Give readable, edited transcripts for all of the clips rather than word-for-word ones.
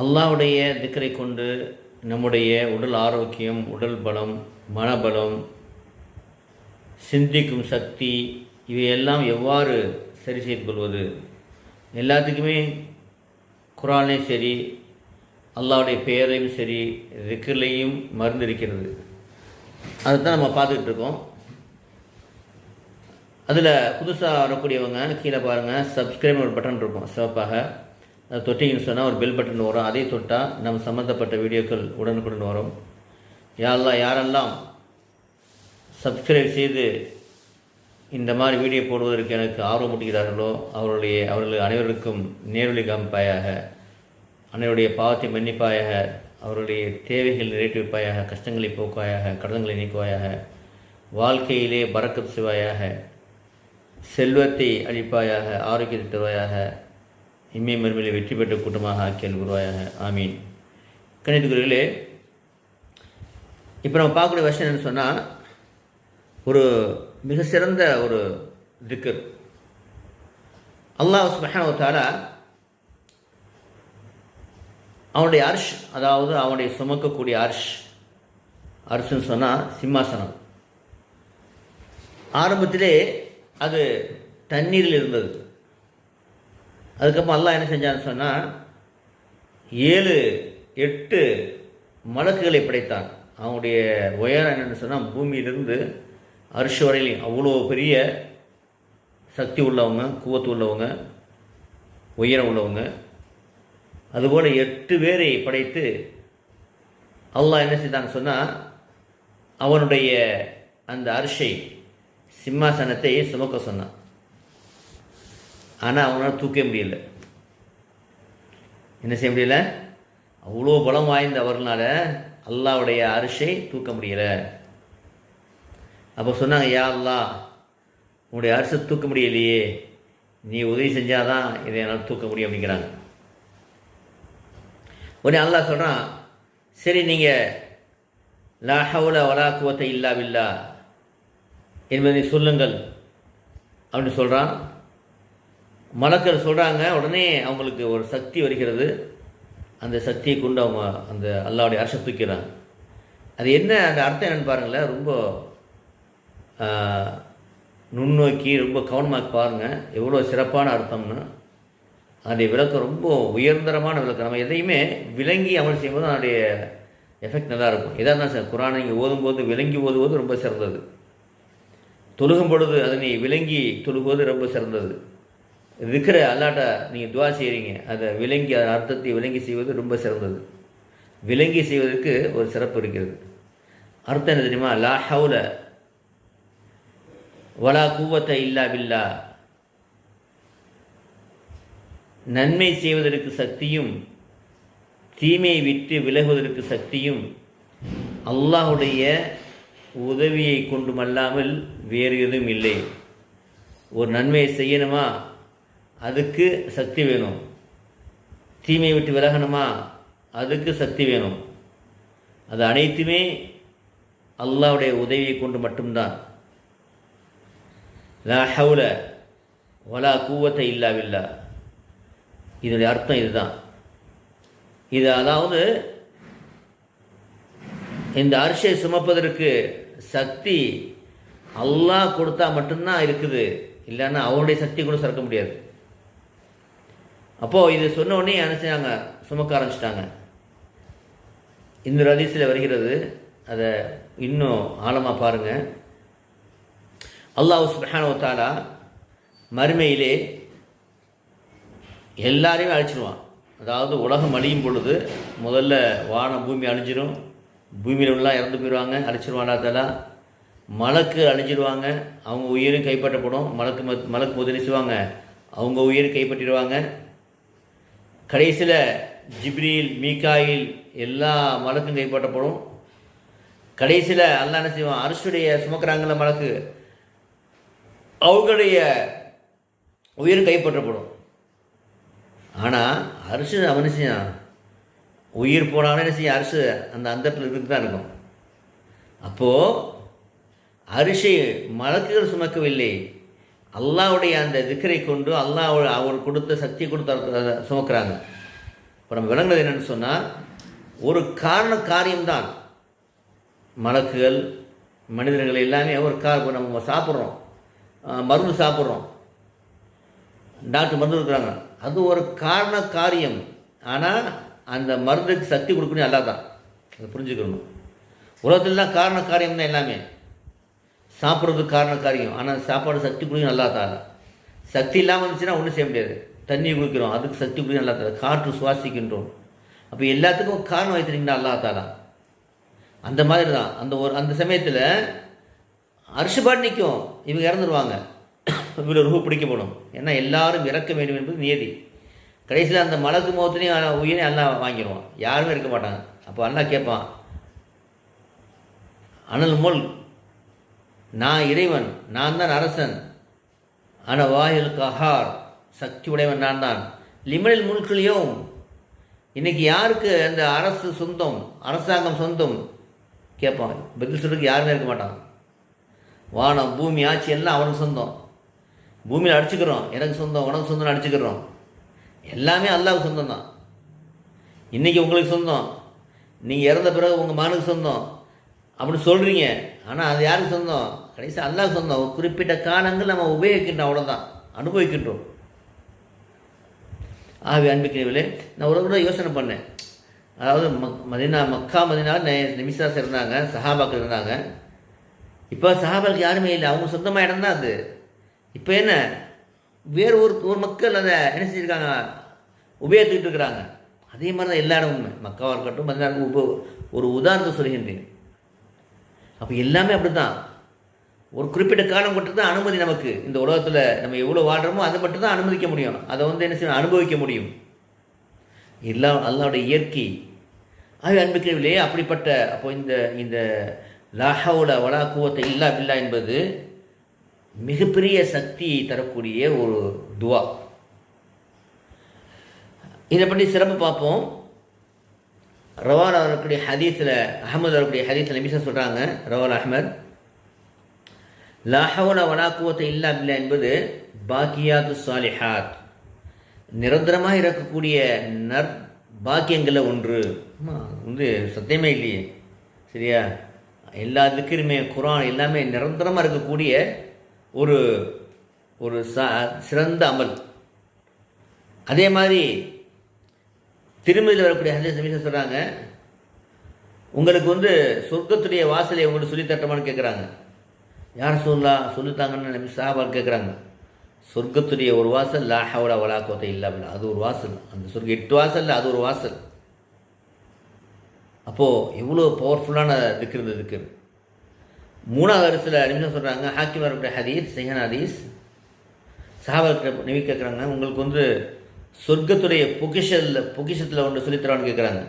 அல்லாஹ்வுடைய திக்ரை கொண்டு நம்முடைய உடல் ஆரோக்கியம், உடல் பலம், மனபலம், சிந்திக்கும் சக்தி இவையெல்லாம் எவ்வாறு சரி செய்து கொள்வது? எல்லாத்துக்குமே குர்ஆன்லையும் சரி, அல்லாஹ்வுடைய பெயரையும் சரி, திக்ர்லையும் மருந்து இருக்கிறது. அதுதான் நம்ம பார்த்துக்கிட்டு இருக்கோம். அதில் புதுசாக வரக்கூடியவங்க கீழே பாருங்கள், சப்ஸ்கிரைப் ஒரு பட்டன் இருக்கும் சிவப்பாக. அதை தொட்டிங்கன்னு சொன்னால் ஒரு பெல் பட்டன் வரும். அதை தொட்டால் நம்ம சம்மந்தப்பட்ட வீடியோக்கள் உடனுக்குடன் வரும். யாரெல்லாம் சப்ஸ்கிரைப் செய்து இந்த மாதிரி வீடியோ போடுவதற்கு எனக்கு ஆர்வம் ஊட்டுகிறார்களோ அவர்கள் அனைவருக்கும் நேரொலி காமிப்பாயாக, அனைவருடைய பாவத்தை மன்னிப்பாயாக, அவருடைய தேவைகள் நிறைவேற்றுவிப்பாயாக, கஷ்டங்களை போக்குவாயாக, கடன்களை நீக்குவாயாக, வாழ்க்கையிலே பரக்கத் செய்வாயாக, செல்வத்தை அளிப்பாயாக, ஆரோக்கியத்தை தருவாயாக, இம்மை மறுமையில் வெற்றி பெற்ற கூட்டமாக ஆக்கியல் உருவாயாக. ஆமீன். கணித்துக்குரியர்களே, இப்போ நம்ம பார்க்கக்கூடிய விஷயம் என்னன்னு சொன்னால், ஒரு மிக சிறந்த ஒரு திக்ர். அல்லாஹ் சுப்ஹானஹு வ தஆலா அவனுடைய அர்ஷ், அதாவது அவனுடைய சுமக்கக்கூடிய அர்ஷ்ன்னு சொன்னால் சிம்மாசனம். ஆரம்பத்திலே அது தண்ணீரில் இருந்தது. அதுக்கப்புறம் அல்லாஹ் என்ன செஞ்சான்னு சொன்னால் 7-8 மலக்குகளை படைத்தான். அவனுடைய உயரம் என்னென்னு சொன்னால் பூமியிலிருந்து அர்ஷ் வரையிலையும் அவ்வளோ பெரிய சக்தி உள்ளவங்க, குவத்து உள்ளவங்க, உயரம் உள்ளவங்க. அதுபோல் 8 பேரை படைத்து அல்லாஹ் என்ன செய்தான்னு சொன்னால் அவனுடைய அந்த அர்ஷை, சிம்மாசனத்தை சுமக்க சொன்னான். ஆனால் அவனால் தூக்க முடியல. என்ன செய்ய முடியல? அவ்வளோ பலம் வாய்ந்த அவர்களால் அல்லாஹ்வுடைய அரிசை தூக்க முடியலை. அப்போ சொன்னாங்க, யா அல்லாஹ், உன்னுடைய அரிசை தூக்க முடியலையே, நீ உதவி செஞ்சாதான் இதை என்னால் தூக்க முடியும் அப்படிங்கிறாங்க. உடனே அல்லாஹ் சொல்கிறான், சரி நீங்கள் லா ஹவ்ல வலா குவத்த இல்லா பில்லா என்பதை சொல்லுங்கள் அப்படின்னு சொல்கிறான். மலக்கள் சொல்கிறாங்க. உடனே அவங்களுக்கு ஒரு சக்தி வருகிறது. அந்த சக்தியை கொண்டு அவங்க அந்த அல்லாஹ்வுடைய அர்ஷை தூக்கிறாங்க. அது என்ன, அந்த அர்த்தம் என்னென்னு பாருங்களேன். ரொம்ப நுண்ணோக்கி ரொம்ப கவனமாக பாருங்கள், எவ்வளோ சிறப்பான அர்த்தம்னு. அதனுடைய விளக்கம் ரொம்ப உயர்ந்தரமான விளக்கம். நம்ம எதையுமே விளங்கி அமல் செய்யும்போது அதனுடைய எஃபெக்ட் நல்லாயிருக்கும். எதாக இருந்தாலும் சார், குர்ஆனை நீங்கள் ஓதும்போது விளங்கி ஓதுவது ரொம்ப சிறந்தது. தொழுகும் பொழுது அதனை விளங்கி தொழுகுவது ரொம்ப சிறந்தது. திக்ர அல்லாட்ட நீங்கள் துவா செய்கிறீங்க, அதை விளங்கி அதன் அர்த்தத்தை விளங்கி செய்வது ரொம்ப சிறந்தது. விளங்கி செய்வதற்கு ஒரு சிறப்பு இருக்கிறது. அர்த்தம் என்ன தெரியுமா? லா ஹவ்ல வலா குவத்த இல்லா பில்லா. நன்மை செய்வதற்கு சக்தியும் தீமையை விட்டு விலகுவதற்கு சக்தியும் அல்லாஹ்வுடைய உதவியை கொண்டுமல்லாமல் வேறு எதுவும் இல்லை. ஒரு நன்மையை செய்யணுமா, அதுக்கு சக்தி வேணும். தீமையை விட்டு விலகணுமா, அதுக்கு சக்தி வேணும். அது அனைத்துமே அல்லாஹ்வுடைய உதவியை கொண்டு மட்டும்தான். லா ஹவ்ல வலா குவத்த இல்லா பில்லா. இதனுடைய அர்த்தம் இதுதான். இது அதாவது இந்த அரிசை சுமப்பதற்கு சக்தி அல்லாஹ் கொடுத்தா மட்டும்தான் இருக்குது. இல்லைன்னா அவருடைய சக்தி கூட சுரக்க முடியாது. அப்போது இது சொன்ன உடனே நினச்சாங்க, சுமக்க ஆரம்பிச்சிட்டாங்க. இந்த ஹதீஸில் வருகிறது, அதை இன்னும் ஆழமாக பாருங்கள். அல்லாஹ் சுப்ஹானஹு வ தஆலா மறுமையிலே எல்லாரையும் அழிச்சிடுவான். அதாவது உலகம் அழியும் பொழுது முதல்ல வானம் பூமி அழிஞ்சிடும். பூமியில் உள்ள இறந்து போயிடுவாங்க, அழிச்சிடுவான் அதெல்லாம். மலக்கு அழிஞ்சிடுவாங்க, அவங்க உயிரும் கைப்பற்றப்படும். மலக்கு முதலி செய்வாங்க, அவங்க உயிரும் கைப்பற்றிடுவாங்க. கடைசியில் ஜிப்ரீல், மீகாயில் எல்லா மலக்கும் கைப்பற்றப்படும். கடைசியில் அல்லாஹ் என்ன செய்வான், அர்ஷுடைய சுமக்கிறாங்கள மலக்கு, அவங்களுடைய உயிர் கைப்பற்றப்படும். ஆனால் அரிசு அவன் செய்யான், உயிர் போனாலும் என்ன செய்ய, அரிசு அந்த அந்தத்தில் இருந்து தான் இருக்கும். அப்போது அரிசை மலக்குகள் சுமக்கவில்லை, அல்லாஹ்வுடைய அந்த திக்ரை கொண்டு அல்லாஹ் அவர் கொடுத்த சக்தி கொடுத்து சுமக்கிறாங்க. இப்போ நம்ம விளங்குறது என்னென்னு சொன்னால், ஒரு காரியம்தான் மலக்குகள் மனிதர்கள் எல்லாமே ஒரு நம்ம சாப்பிட்றோம், மருந்து சாப்பிட்றோம், டாக்டர் மருந்து கொடுக்குறாங்க, அது ஒரு காரியம். ஆனால் அந்த மருந்துக்கு சக்தி கொடுக்கணும் அல்லா தான், அதை புரிஞ்சுக்கணும். உலகத்துலாம் காரியம் தான் எல்லாமே. சாப்பிட்றதுக்கு காரியம், ஆனால் சாப்பாடு சக்தி கொடுக்கணும் அல்லா தான். சக்தி இல்லாமல் இருந்துச்சுன்னா ஒன்றும் செய்ய முடியாது. தண்ணி குடிக்கிறோம், அதுக்கு சக்தி குடிக்கணும் அல்லா தாலா. காற்று சுவாசிக்கின்றோம், அப்போ எல்லாத்துக்கும் காரணம் வைத்திருக்கீங்களா அல்லா தாலா. அந்த மாதிரி தான் அந்த சமயத்தில் அரிசிபாடு நிற்கும், இவங்க இறந்துருவாங்க, இவ்வளோ ரூபா பிடிக்கப்படும். ஏன்னா எல்லாரும் இறக்க வேண்டும் என்பது நியதி. கடைசியில் அந்த மலக்கு முகத்துலேயும் உயிரை அல்லா வாங்கிடுவான், யாருமே இருக்க மாட்டாங்க. அப்போ அல்லா கேட்பான், அனல் முல், நான் இறைவன், நான் தான் அரசன், அன வாயில் கஹார், சக்தி உடையவன் நான் தான். லிமனில் முல்குலியும், இன்றைக்கி யாருக்கு அந்த அரசு சொந்தம், அரசாங்கம் சொந்தம் கேட்பான். பதில் சொல்றதுக்கு யாருமே இருக்க மாட்டான். வானம் பூமி ஆட்சி எல்லாம் அவனுக்கு சொந்தம். பூமியில் அடிச்சுக்கிறோம், எனக்கு சொந்தம் உனக்கு சொந்தம்னு அடிச்சுக்கிறோம். எல்லாமே அல்லாவுக்கு சொந்தம் தான். இன்றைக்கி உங்களுக்கு சொந்தம், நீங்கள் இறந்த பிறகு உங்கள் மகனுக்கு சொந்தம் அப்படின்னு சொல்கிறீங்க. ஆனால் அது யாருக்கு சொந்தம்? கடைசி அல்லாஹ்வுக்கு சொந்தம். ஒரு குறிப்பிட்ட காலங்கள் நம்ம உபயோகிக்கின்றோம், அவ்வளோதான், அனுபவிக்கின்றோம். ஆகவே அன்பிக்கிறவர்களே, நான் ஒரு கூட யோசனை பண்ணேன். அதாவது மக்கா மதினா நிமிஷாஸ் இருந்தாங்க, சஹாபாக்கள் இருந்தாங்க. இப்போ சஹாபாக்களுக்கு யாருமே இல்லை, அவங்க சொந்தமாக இடம் தான் அது. இப்போ என்ன, வேறு ஒரு மக்கள் அதை என்ன செஞ்சுருக்காங்க, உபயோகித்துக்கிட்டு இருக்கிறாங்க. அதே மாதிரி தான் எல்லா இடமுமே, மக்காவாக இருக்கட்டும் மதினாவுக்கு ஒரு உதாரணத்தை சொல்கின்றேன். அப்போ எல்லாமே அப்படி தான். ஒரு குறிப்பிட்ட காலம் மட்டும் தான் அனுமதி நமக்கு. இந்த உலகத்தில் நம்ம எவ்வளோ வாழ்கிறோமோ அதை மட்டும் தான் அனுமதிக்க முடியும், அதை என்ன செய்யணும், அனுபவிக்க முடியும். எல்லாம் அல்லாஹ்வுடைய இயற்கை. ஆகவே அன்பிக்கிறவில்லையே, அப்படிப்பட்ட அப்போ இந்த லா ஹவ்ல வலா குவத்த இல்லா பில்லா என்பது மிகப்பெரிய சக்தி தரக்கூடிய ஒரு துவா. இதை பற்றி சிறப்பு பார்ப்போம். ரவால் அவர்களுடைய ஹதீஸில், அஹமது அவர்களுடைய ஹதீஸில் நபிஸா சொல்கிறாங்க, ரவால் அஹமத், லா ஹவ்ல வலா குவத்த இல்லா பில்லா என்பது பாக்கியாத்து சாலிஹாத், நிரந்தரமாக இருக்கக்கூடிய பாக்கியங்களில் ஒன்று. சத்தியமே இல்லையே, சரியா? எல்லா திக்கிருமே, குரான் எல்லாமே நிரந்தரமாக இருக்கக்கூடிய ஒரு ஒரு சிறந்த அமல். அதே மாதிரி திருமதியில் வரக்கூடிய ஹதீஸ் நபி சொல்கிறாங்க, உங்களுக்கு சொர்க்கத்துடைய வாசலை உங்களுக்கு சொல்லித்தட்டமான்னு கேட்குறாங்க. யார் சொல்லித்தாங்கன்னு நபி சஹாபாக்கள் கேட்குறாங்க. சொர்க்கத்துடைய ஒரு வாசல், லா ஹவ்ல வலா குவத்த இல்லா பில்லா, அது ஒரு வாசல். அந்த சொர்க்க 8 வாசலில் அது ஒரு வாசல். அப்போது எவ்வளோ பவர்ஃபுல்லான திக்ர் இந்த திக்ர். 3வது வரிசையில் நிமிஷம் சொல்கிறாங்க, ஹாக்கிம் வரக்கூடிய ஹதீஸ், சஹீஹ் ஹதீஸ், சஹாபாக்கள் நபி கேட்குறாங்க, உங்களுக்கு சொர்க்கத்துடைய பொக்கிஷத்தில் ஒன்று சொல்லித்தரான்னு கேட்குறாங்க.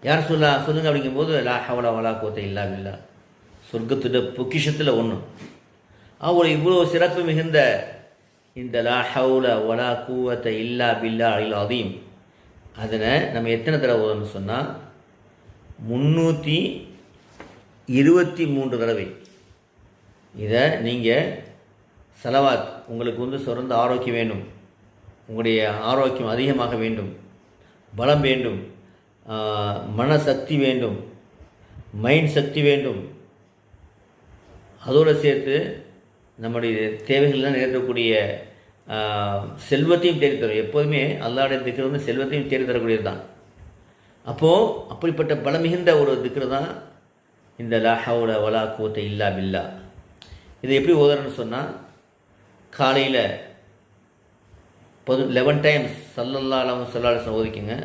யார் சொல்லுங்க அப்படிங்கும்போது, லா ஹவ்ல வலா குவத்த இல்லா பில்லா, சொர்க்கத்துடைய பொக்கிஷத்தில் ஒன்று. அவ்வளோ இவ்வளோ சிறப்பு மிகுந்த இந்த லா ஹவ்ல வலா குவத்த இல்லா பில்லா அல் அதீம், அதனை நம்ம எத்தனை தடவை ஓதணும்னு சொன்னால் 323 தடவை. இதை நீங்கள் சலவாத், உங்களுக்கு சிறந்த ஆரோக்கியம் வேண்டும், உங்களுடைய ஆரோக்கியம் அதிகமாக வேண்டும், பலம் வேண்டும், மனசக்தி வேண்டும், மைண்ட் சக்தி வேண்டும், அதோடு சேர்த்து நம்முடைய தேவைகள்லாம் நேரக்கூடிய செல்வத்தையும் தேடித்தரும். எப்போதுமே அல்லாஹ்வுடைய திக்ர் செல்வத்தையும் தேடி தரக்கூடியது தான். அப்போது அப்படிப்பட்ட பலமிகுந்த ஒரு திக்ர் தான் இந்த லா ஹவ்ல வலா குவத்த இல்லா பில்லா. இதை எப்படி ஓதுறன்னு சொன்னால், காலையில் 11 டைம்ஸ் ஸல்லல்லாஹு அலைஹி வஸல்லம் ஓதிக்குங்க.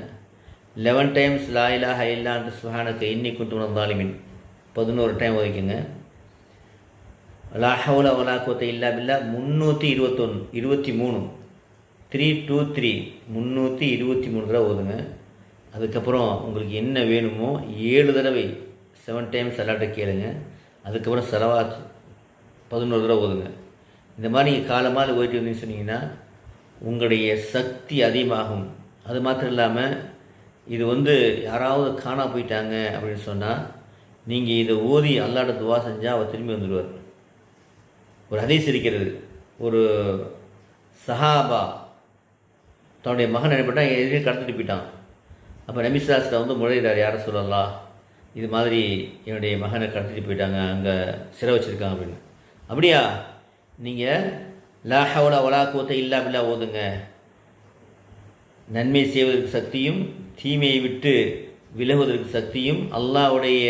11 டைம்ஸ் லா இலாஹ இல்லா அன்த சுப்ஹானக இன்னி குன்து மினல் ஸாலிமீன் 11 டைம் ஓதிக்குங்க. லா ஹவ்ல வலா குவத்த இல்லா பில்லா 323 323 323 தடவை ஓதுங்க. அதுக்கப்புறம் உங்களுக்கு என்ன வேணுமோ 7 தடவை 7 டைம்ஸ் அல்லாட்ட கேளுங்க. அதுக்கப்புறம் சலவாத் 11 தடவை ஓதுங்க. இந்த மாதிரி நீங்கள் காலமாக ஓய்ட்டு வந்தீங்கன்னு சொன்னீங்கன்னா உங்களுடைய சக்தி அதிகமாகும். அது மாத்திரம் இல்லாமல் இது யாராவது காணா போயிட்டாங்க அப்படின்னு சொன்னால் நீங்கள் இதை ஓதி அல்லாட்ட துவா செஞ்சால் அவர் திரும்பி வந்துடுவார். ஒரு ஹதீஸ் இருக்கிறது, ஒரு சஹாபா தன்னுடைய மகன் நினைப்பட்டான், எதிரே கடத்திட்டு போயிட்டான். அப்போ நபிசுல்லாஸ்ல வந்து முறையிடார், யார சொல்லலாம், இது மாதிரி என்னுடைய மகனை கடத்திட்டு போயிட்டாங்க, அங்கே சிறை வச்சுருக்காங்க அப்படின்னு. அப்படியா, நீங்கள் லா ஹவ்ல வலா குவத்த இல்லா பில்லா ஓதுங்க. நன்மை செய்வதற்கு சக்தியும் தீமையை விட்டு விலகுவதற்கு சக்தியும் அல்லாஹ்வுடைய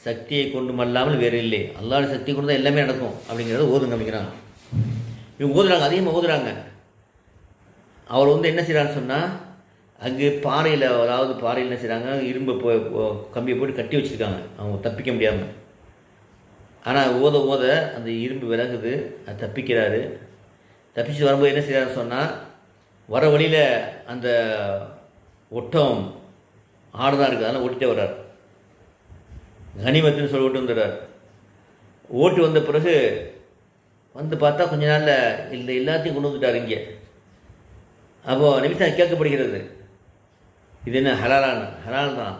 சக்தியை கொண்டுமல்லாமல் வேறு இல்லை. அல்லாஹ்வுடைய சக்தி கொண்டு தான் எல்லாமே நடக்கும் அப்படிங்கிறத ஓதுங்க அப்படிங்கிறாங்க. இவங்க ஓதுறாங்க, அதிகமாக ஓதுறாங்க. அவர் வந்து என்ன செய்கிறான்னு சொன்னால், அங்கே பாறையில், அதாவது பாறையில் என்ன செய்கிறாங்க, இரும்பு கம்பியை போட்டு கட்டி வச்சுருக்காங்க, அவங்க தப்பிக்க முடியாமல். ஆனால் ஓத ஓத அந்த இரும்பு விலகுது, அது தப்பிக்கிறாரு. தப்பிச்சு வரும்போது என்ன செய்கிறாருன்னு சொன்னால், வர வழியில் அந்த ஒட்டகம் ஆடு தான் இருக்குது, அதெல்லாம் ஓட்டிகிட்டே வர்றார். கனிமத்துன்னு சொல்லி ஓட்டு வந்துடுறார். ஓட்டு வந்த பிறகு வந்து பார்த்தா கொஞ்ச நாளில் இல்லை எல்லாத்தையும் கொண்டு வந்துட்டார் இங்கே. அப்போது நபிசா கேட்கப்படுகிறது, இது என்ன ஹலாலான்னு. ஹலால் தான்,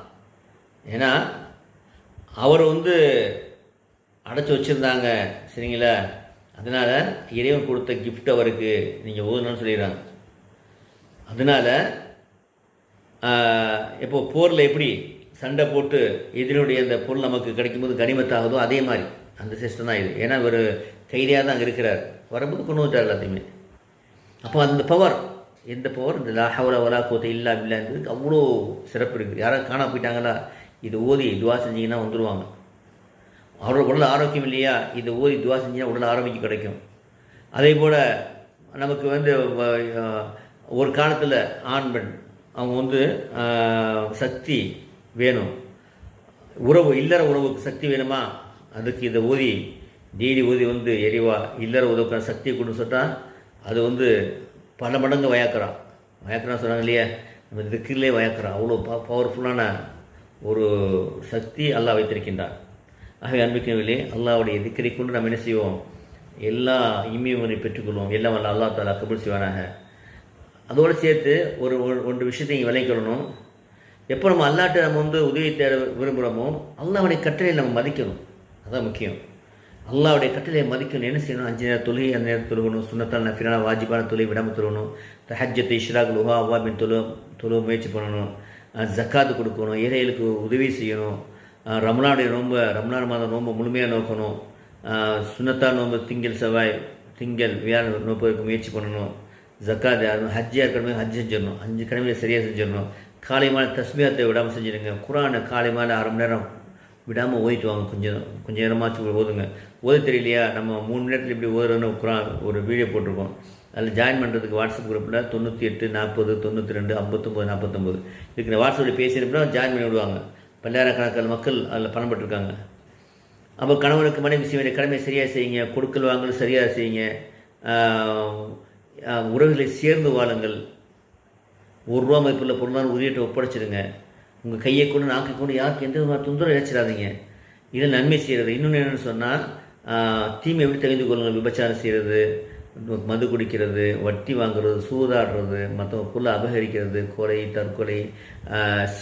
ஏன்னா அவர் வந்து அடைச்சி வச்சுருந்தாங்க, சரிங்களா, அதனால் இறைவன் கொடுத்த கிஃப்ட் அவருக்கு நீங்கள் ஓதுனான்னு சொல்லிடுறாங்க. அதனால் இப்போது போரில் எப்படி சண்டை போட்டு எதிரினுடைய அந்த பொருள் நமக்கு கிடைக்கும்போது கனிமத்தாகுதோ, அதே மாதிரி அந்த சிஸ்டம் தான் இது. ஏன்னா ஒரு கைதியாக தான் அங்கே இருக்கிறார், வரும்போது கொண்டு வந்துட்டார் எல்லாத்தையுமே. அப்போ அந்த பவர், எந்த பவர், இந்த லா ஹவ்ல வலா குவத்த இல்லா பில்லாங்கிறதுக்கு அவ்வளோ சிறப்பு இருக்குது. யாராவது காணா போயிட்டாங்களா, இது ஓதி துவா செஞ்சிங்கன்னா வந்துடுவாங்க. அவரோட உடல் ஆரோக்கியம் இல்லையா, இதை ஓதி துவா செஞ்சிங்கன்னா உடல் ஆரோக்கியம் கிடைக்கும். அதே போல் நமக்கு வந்து ஒரு காலத்தில் ஆண் பெண் அவங்க வந்து சக்தி வேணும், உறவு இல்லற உறவுக்கு சக்தி வேணுமா, அதுக்கு இதை ஓதி டெய்லி ஓதி வந்து எரிவா இல்லற உறவுக்கான சக்தியை கொண்டு சொன்னால் அது வந்து பல மடங்கு வயக்கிறான் சொன்னாங்க இல்லையா, நம்ம திக்கிலே வயக்கிறான். அவ்வளோ பவர்ஃபுல்லான ஒரு சக்தி அல்லாஹ் வைத்திருக்கின்றான். ஆகவே அன்பிக்கவில்லை, அல்லாஹ்வுடைய திக்கரை கொண்டு நம்ம என்ன செய்வோம், எல்லா இம்மியங்களை பெற்றுக்கொள்வோம். எல்லாம் வல்ல அல்லாஹ் தஆலா கபூல் செய்வானாக. அதோடு சேர்த்து ஒன்று விஷயத்தை இங்கே விளைக்கணும். எப்போ நம்ம அல்லாட்ட நம்ம வந்து உதவி தேட விரும்புகிறோமோ, அல்லாஹ்வுடைய கட்டளையை நம்ம மதிக்கணும். அதுதான் முக்கியம். அல்லாஹ்வுடைய கட்டளையை மதிக்கணும். என்ன செய்யணும், 5 நேரம் தொழுகை அந்த நேரம் தொழுகணும், சுன்னத்தால் நஃபிலான வாஜிபான தொழுகை விடாமல் தொழுகணும், தஹஜ்ஜத் இஷ்ராக் லுஹா அவ்வாபின் தொழு முயற்சி பண்ணணும், ஜக்காத்து கொடுக்கணும், ஏழைகளுக்கு உதவி செய்யணும், ரமலான் மாதம் நோன்பு முழுமையாக நோக்கணும், சுன்னத்தால் நோன்பு திங்கள் செவ்வாய் திங்கள் வியாழன் நோப்பதற்கு முயற்சி பண்ணணும், ஜக்காத் ஹஜ்ஜியாக இருக்கணுமே ஹஜ் செஞ்சிடணும், 5 கடமையை சரியாக செஞ்சிடணும், காலை மாலை தஸ்மியாத்தை விடாமல் செஞ்சிடுங்க, குரானை காலை மாலை 1/2 மணி நேரம் விடாமல் ஓதிட்டு வாங்க, கொஞ்சம் நேரமாச்சு ஓதுங்க. ஓத தெரியலையா, நம்ம 3 மணி நேரத்தில் இப்படி ஓதுறோன்னு குரான் ஒரு வீடியோ போட்டிருக்கோம், அதில் ஜாயின் பண்ணுறதுக்கு வாட்ஸ்அப் குரூப்பில் 98 40 92 59 49 இதுக்கு வாட்ஸ்அப்பில் பேசியிருப்பா ஜாயின் பண்ணி விடுவாங்க. பல்லாயிரக்கணக்கான மக்கள் அதில் பணப்பட்டிருக்காங்க. அப்போ கணவனுக்கு மனைவி செய்ய வேண்டிய கடமை சரியாக செய்யுங்க, கொடுக்கல் வாங்கல் சரியாக செய்யுங்க, உறவுகளை சேர்ந்து வாழுங்கள், ₹1 மதிப்புள்ள பொருளான உரியத்தை ஒப்படைச்சிடுங்க. உங்கள் கையை கொண்டு நாக்கை கொண்டு யாருக்கு எந்த விதமான தொந்தரவு இழைச்சிடாதீங்க. இதில் நன்மை செய்கிறது. இன்னொன்று என்னென்னு சொன்னால், தீமை எப்படி தெரிந்து கொள்ளுங்கள், விபச்சாரம் செய்கிறது, மது குடிக்கிறது, வட்டி வாங்குறது, சூதாடுறது, மற்றவங்க பொருளை அபகரிக்கிறது, கொலை தற்கொலை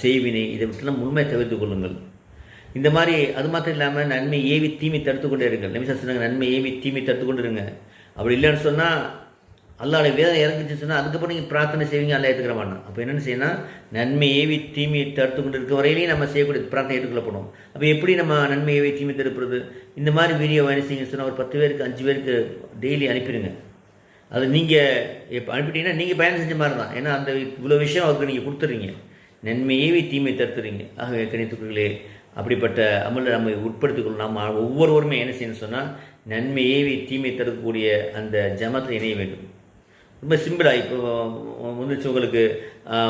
செய்வினை, இதை விட்டுலாம் முழுமையை தவிர்த்து கொள்ளுங்கள். இந்த மாதிரி அது மாத்திரம் இல்லாமல் நன்மை ஏவி தீமை தடுத்து கொண்டே இருங்கள். நபி சொன்னாங்க, நன்மை ஏவி தீமை தடுத்து கொண்டு இருங்க. அப்படி இல்லைன்னு சொன்னால் அல்லாஹ்வுடைய வேதம் இறங்கிச்சு சொன்னால் அதுக்கப்புறம் நீங்கள் பிரார்த்தனை செய்வீங்க, அல்லா ஏற்றுக்கிற மாட்டோம். அப்போ என்னென்னு செய்யணும், நன்மை ஏவி தீமையை தடுத்து கொண்டு இருக்க வரையிலையும் நம்ம செய்யக்கூடிய பிரார்த்தனை ஏற்றுக்கொள்ளப்படும். அப்போ எப்படி நம்ம நன்மை ஏவி தீமை தடுப்புறது, இந்த மாதிரி வீடியோ என்ன செய்யுங்க சொன்னால் ஒரு 10 பேருக்கு 5 பேருக்கு டெய்லி அனுப்பிடுங்க. அது நீங்கள் இப்போ அனுப்பிட்டீங்கன்னா நீங்கள் பயணம் செஞ்ச மாதிரி தான். ஏன்னா அந்த இவ்வளோ விஷயம் அவருக்கு நீங்கள் கொடுத்துறீங்க, நன்மை ஏவி தீமை தடுத்துறீங்க. ஆகவே கணித்துக்குள்ளே அப்படிப்பட்ட அமலில் நம்ம உட்படுத்திக்கொள்ளும். நம்ம ஒவ்வொருவருமே என்ன செய்யணும்னு சொன்னால், நன்மை ஏவி தீமை தடுக்கக்கூடிய அந்த ஜமாத்தில் இணைய வேண்டும். ரொம்ப சிம்பிளாக இப்போ வந்துச்சு உங்களுக்கு,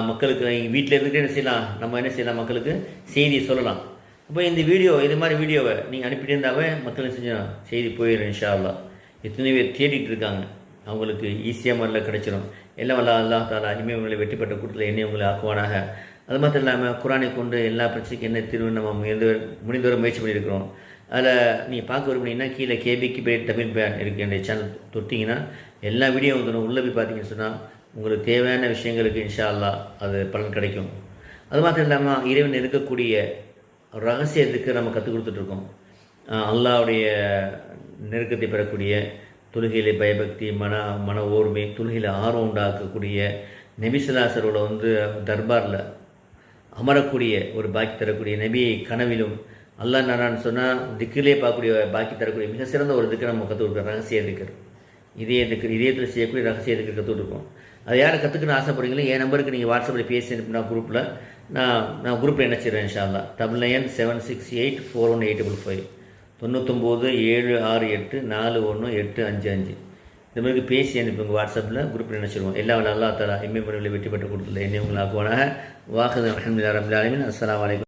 மக்களுக்கு வீட்டில் இருந்துகிட்டு என்ன செய்யலாம், நம்ம என்ன செய்யலாம், மக்களுக்கு செய்தியை சொல்லலாம். அப்போ இந்த வீடியோ, இது மாதிரி வீடியோவை நீங்கள் அனுப்பிட்டு இருந்தாவே மக்கள் செஞ்சோம் செய்தி போயிடும். இன்ஷா அல்லாஹ் எத்தனை பேர் தேடிட்டு இருக்காங்க, அவங்களுக்கு ஈஸியாக முறையில் கிடைச்சிடும். எல்லாம் வல்ல அல்லாஹ் தஆலா இனிமேல் உங்களை வெற்றிப்பட்ட கூட்டத்தில் என்னை உங்களை ஆக்குவானாக. அது மாத்திரம் இல்லாமல் குரானை கொண்டு எல்லா பிரச்சனைக்கும் என்ன தீர்வு நம்ம முடிந்தவரை முயற்சி பண்ணியிருக்கிறோம். அதில் நீங்கள் பார்க்க விரும்பினீங்கன்னா கீழே கேபிக்கு பேர் தமிழ் பேன் இருக்குது, என்னுடைய சேனல் தொட்டிங்கன்னா எல்லா வீடியோ வந்துடும். உள்ளே போய் பார்த்தீங்கன்னு சொன்னால் உங்களுக்கு தேவையான விஷயங்களுக்கு இன்ஷா அல்லாஹ் அது பலன் கிடைக்கும். அது மாத்திரம் இல்லாமல் இறைவன் இருக்கக்கூடிய ரகசியத்துக்கு நம்ம கற்றுக் கொடுத்துட்ருக்கோம். அல்லாஹ்வுடைய நெருக்கத்தை பெறக்கூடிய, தொழுகையிலே பயபக்தி, மன ஓர்மை, தொழுகையில் ஆர்வம் உண்டாக்கக்கூடிய, நபி ஸல்லல்லாஹு அலைஹி வஸல்லம் தர்பாரில் அமரக்கூடிய ஒரு பாக்கி தரக்கூடிய நபியை கனவிலும் அல்லாஹ் நானான்னு சொன்னால் திக்கிலே பார்க்கக்கூடிய பாக்கி தரக்கூடிய மிக சிறந்த ஒரு திக்கு நம்ம கற்றுக் கொடுக்குறோம். ரகசிய திக்கர், இதயத்தில் செய்யக்கூடிய ரகசிய திக்கர் கற்றுக் கொடுப்போம். அதை யாரை கற்றுக்கணும்னு ஆசைப்படுறீங்களோ என் நம்பருக்கு நீங்கள் வாட்ஸ்அப்பில் பேசி அனுப்பினா குரூப்பில் நான் குரூப்பில் இணைச்சிடுறேன் இன்ஷா அல்லாஹ். 9976841855 9976841855 இந்த மாதிரி பேசி அனுப்புங்க. வாட்ஸ்அப்பில் குரூப்பில் நினச்சிடுவோம். எல்லா அல்லா தஆலா இம்மை முறையில் வெற்றி பெற்று கொடுத்துல என்னை உங்களை ஆக்குவானாக. வாஹது அல்ஹம்துலில்லாஹி ரப்பில் ஆலமீன். அஸ்ஸலாமு அலைக்கும்.